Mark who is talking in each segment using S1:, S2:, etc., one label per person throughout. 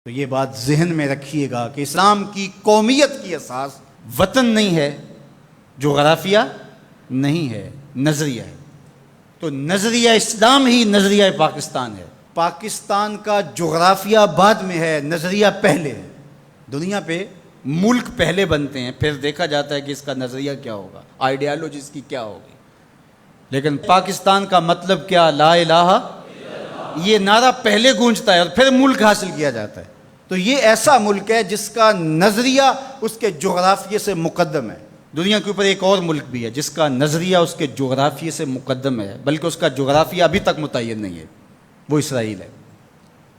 S1: تو یہ بات ذہن میں رکھیے گا کہ اسلام کی قومیت کی اساس وطن نہیں ہے، جغرافیہ نہیں ہے، نظریہ ہے۔ تو نظریہ اسلام ہی نظریہ پاکستان ہے۔ پاکستان کا جغرافیہ بعد میں ہے، نظریہ پہلے ہے۔ دنیا پہ ملک پہلے بنتے ہیں، پھر دیکھا جاتا ہے کہ اس کا نظریہ کیا ہوگا، آئیڈیالوجی اس کی کیا ہوگی۔ لیکن پاکستان کا مطلب کیا؟ لا الہ، یہ نعرہ پہلے گونجتا ہے اور پھر ملک حاصل کیا جاتا ہے۔ تو یہ ایسا ملک ہے جس کا نظریہ اس کے جغرافیے سے مقدم ہے۔ دنیا کے اوپر ایک اور ملک بھی ہے جس کا نظریہ اس کے جغرافیے سے مقدم ہے، بلکہ اس کا جغرافیہ ابھی تک متعین نہیں ہے، وہ اسرائیل ہے۔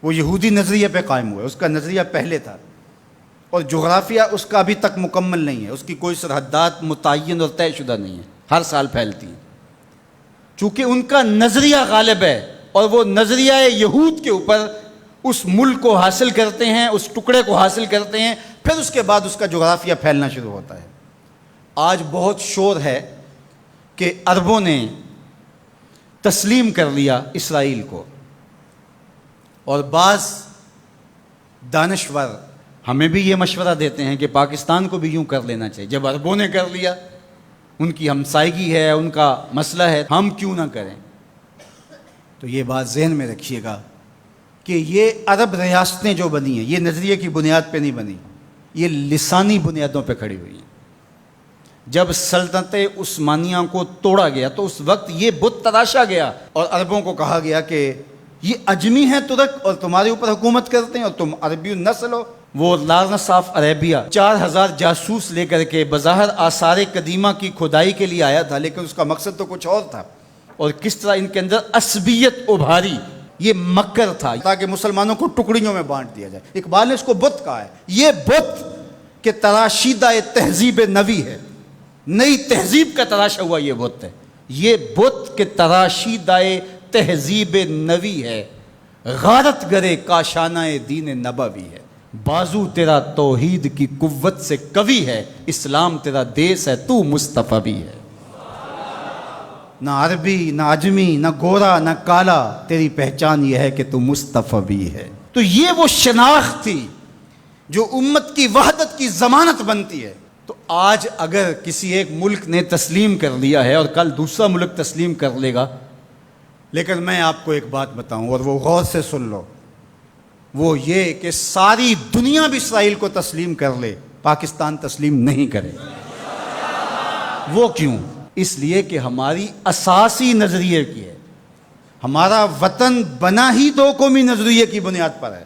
S1: وہ یہودی نظریے پہ قائم ہوا ہے، اس کا نظریہ پہلے تھا، اور جغرافیہ اس کا ابھی تک مکمل نہیں ہے، اس کی کوئی سرحدات متعین اور طے شدہ نہیں ہے، ہر سال پھیلتی ہیں۔ چونکہ ان کا نظریہ غالب ہے اور وہ نظریہ یہود کے اوپر اس ملک کو حاصل کرتے ہیں، اس ٹکڑے کو حاصل کرتے ہیں، پھر اس کے بعد اس کا جغرافیہ پھیلنا شروع ہوتا ہے۔ آج بہت شور ہے کہ عربوں نے تسلیم کر لیا اسرائیل کو، اور بعض دانشور ہمیں بھی یہ مشورہ دیتے ہیں کہ پاکستان کو بھی یوں کر لینا چاہیے۔ جب عربوں نے کر لیا، ان کی ہمسائیگی ہے، ان کا مسئلہ ہے، ہم کیوں نہ کریں؟ تو یہ بات ذہن میں رکھیے گا کہ یہ عرب ریاستیں جو بنی ہیں، یہ نظریے کی بنیاد پہ نہیں بنی، یہ لسانی بنیادوں پہ کھڑی ہوئی ہیں۔ جب سلطنت عثمانیہ کو توڑا گیا تو اس وقت یہ بت تراشا گیا اور عربوں کو کہا گیا کہ یہ اجمی ہیں ترک اور تمہارے اوپر حکومت کرتے ہیں اور تم عربی نسل ہو۔ وہ لارنس آف عربیہ 4000 جاسوس لے کر کے بظاہر آثار قدیمہ کی کھدائی کے لیے آیا تھا، لیکن اس کا مقصد تو کچھ اور تھا، اور کس طرح ان کے اندر عصبیت ابھاری، یہ مکر تھا تاکہ مسلمانوں کو ٹکڑیوں میں بانٹ دیا جائے۔ اقبال نے اس کو بت کہا ہے۔ یہ بت کہ تراشیدہ تہذیب نوی ہے، نئی تہذیب کا تراشا ہوا یہ بت ہے۔ یہ بت کہ تراشیدہ تہذیب نوی ہے، غارت گرے کاشانہ دین نبوی ہے۔ بازو تیرا توحید کی قوت سے قوی ہے، اسلام تیرا دیس ہے، تو مصطفی بھی ہے۔ نہ عربی، نہ عجمی، نہ گورا، نہ کالا، تیری پہچان یہ ہے کہ تو مصطفی بھی ہے۔ تو یہ وہ شناخت تھی جو امت کی وحدت کی ضمانت بنتی ہے۔ تو آج اگر کسی ایک ملک نے تسلیم کر لیا ہے اور کل دوسرا ملک تسلیم کر لے گا، لیکن میں آپ کو ایک بات بتاؤں اور وہ غور سے سن لو، وہ یہ کہ ساری دنیا بھی اسرائیل کو تسلیم کر لے، پاکستان تسلیم نہیں کرے۔ وہ کیوں؟ اس لیے کہ ہماری اساسی نظریے کی ہے، ہمارا وطن بنا ہی دو قومی نظریے کی بنیاد پر ہے۔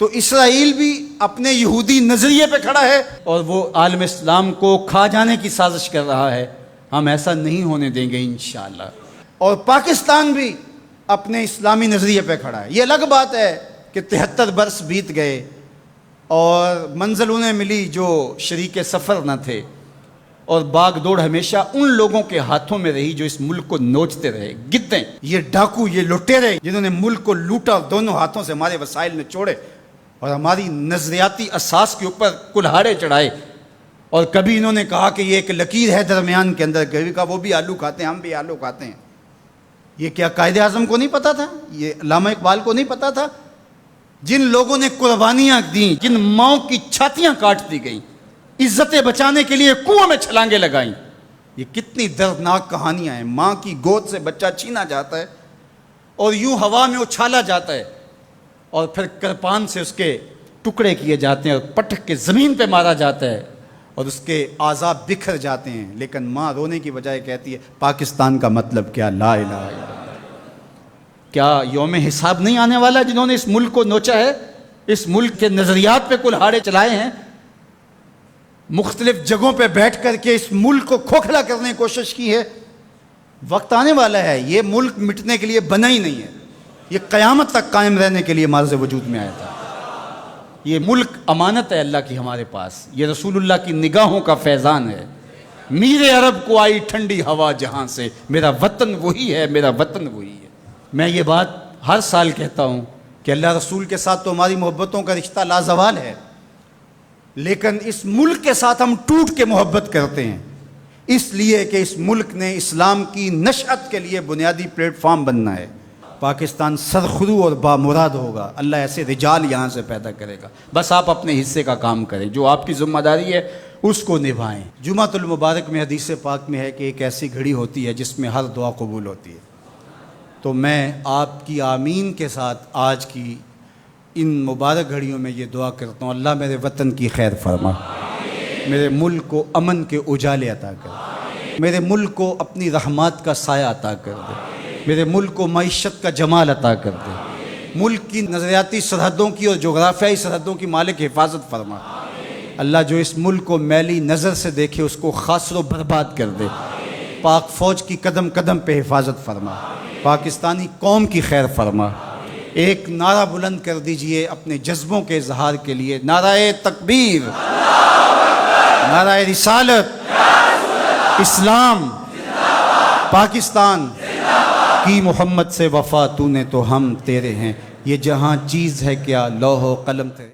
S1: تو اسرائیل بھی اپنے یہودی نظریے پہ کھڑا ہے اور وہ عالم اسلام کو کھا جانے کی سازش کر رہا ہے۔ ہم ایسا نہیں ہونے دیں گے انشاءاللہ۔ اور پاکستان بھی اپنے اسلامی نظریے پہ کھڑا ہے۔ یہ الگ بات ہے کہ 73 برس بیت گئے اور منزل انہیں ملی جو شریک سفر نہ تھے، اور باغ دوڑ ہمیشہ ان لوگوں کے ہاتھوں میں رہی جو اس ملک کو نوچتے رہے۔ گدیں، یہ ڈاکو، یہ لٹیرے جنہوں نے ملک کو لوٹا، دونوں ہاتھوں سے ہمارے وسائل میں چھوڑے اور ہماری نظریاتی اساس کے اوپر کلہاڑے چڑھائے۔ اور کبھی انہوں نے کہا کہ یہ ایک لکیر ہے درمیان کے اندر، کبھی کہا وہ بھی آلو کھاتے ہیں، ہم بھی آلو کھاتے ہیں۔ یہ کیا قائد اعظم کو نہیں پتا تھا؟ یہ علامہ اقبال کو نہیں پتا تھا؟ جن لوگوں نے قربانیاں دیں، جن ماؤں کی چھاتیاں کاٹ دی گئیں، عزتیں بچانے کے لیے کنویں میں چھلانگیں لگائیں، یہ کتنی دردناک کہانیاں ہیں۔ ماں کی گود سے بچہ چھینا جاتا ہے اور یوں ہوا میں اچھالا جاتا ہے، اور پھر کرپان سے اس کے ٹکڑے کیے جاتے ہیں اور پٹک کے زمین پہ مارا جاتا ہے اور اس کے اعضاء بکھر جاتے ہیں، لیکن ماں رونے کی بجائے کہتی ہے پاکستان کا مطلب کیا؟ لا الہ الا اللہ۔ کیا یوم حساب نہیں آنے والا جنہوں نے اس ملک کو نوچا ہے، اس ملک کے نظریات پہ کلہاڑے چلائے ہیں، مختلف جگہوں پہ بیٹھ کر کے اس ملک کو کھوکھلا کرنے کی کوشش کی ہے؟ وقت آنے والا ہے، یہ ملک مٹنے کے لیے بنا ہی نہیں ہے، یہ قیامت تک قائم رہنے کے لیے معرض وجود میں آیا تھا۔ یہ ملک امانت ہے اللہ کی ہمارے پاس، یہ رسول اللہ کی نگاہوں کا فیضان ہے۔ میرے عرب کو آئی ٹھنڈی ہوا جہاں سے، میرا وطن وہی ہے، میرا وطن وہی ہے۔ میں یہ بات ہر سال کہتا ہوں کہ اللہ رسول کے ساتھ تو ہماری محبتوں کا رشتہ لازوال ہے، لیکن اس ملک کے ساتھ ہم ٹوٹ کے محبت کرتے ہیں، اس لیے کہ اس ملک نے اسلام کی نشأت کے لیے بنیادی پلیٹ فارم بننا ہے۔ پاکستان سرخرو اور بامراد ہوگا، اللہ ایسے رجال یہاں سے پیدا کرے گا۔ بس آپ اپنے حصے کا کام کریں، جو آپ کی ذمہ داری ہے اس کو نبھائیں۔ جمعۃ المبارک میں حدیث پاک میں ہے کہ ایک ایسی گھڑی ہوتی ہے جس میں ہر دعا قبول ہوتی ہے۔ تو میں آپ کی آمین کے ساتھ آج کی ان مبارک گھڑیوں میں یہ دعا کرتا ہوں، اللہ میرے وطن کی خیر فرما، میرے ملک کو امن کے اجالے عطا کر دے، میرے ملک کو اپنی رحمات کا سایہ عطا کر دے، میرے ملک کو معیشت کا جمال عطا کر دے، ملک کی نظریاتی سرحدوں کی اور جغرافیائی سرحدوں کی مالک حفاظت فرما۔ اللہ جو اس ملک کو میلی نظر سے دیکھے اس کو خاصر و برباد کر دے۔ پاک فوج کی قدم قدم پہ حفاظت فرما، پاکستانی قوم کی خیر فرما۔ ایک نعرہ بلند کر دیجئے اپنے جذبوں کے اظہار کے لیے، نعرہ تکبیر، نعرہ رسالت، اسلام، پاکستان کی محمد سے وفا، تو نے تو ہم تیرے ہیں، یہ جہاں چیز ہے کیا لوح و قلم تیرے۔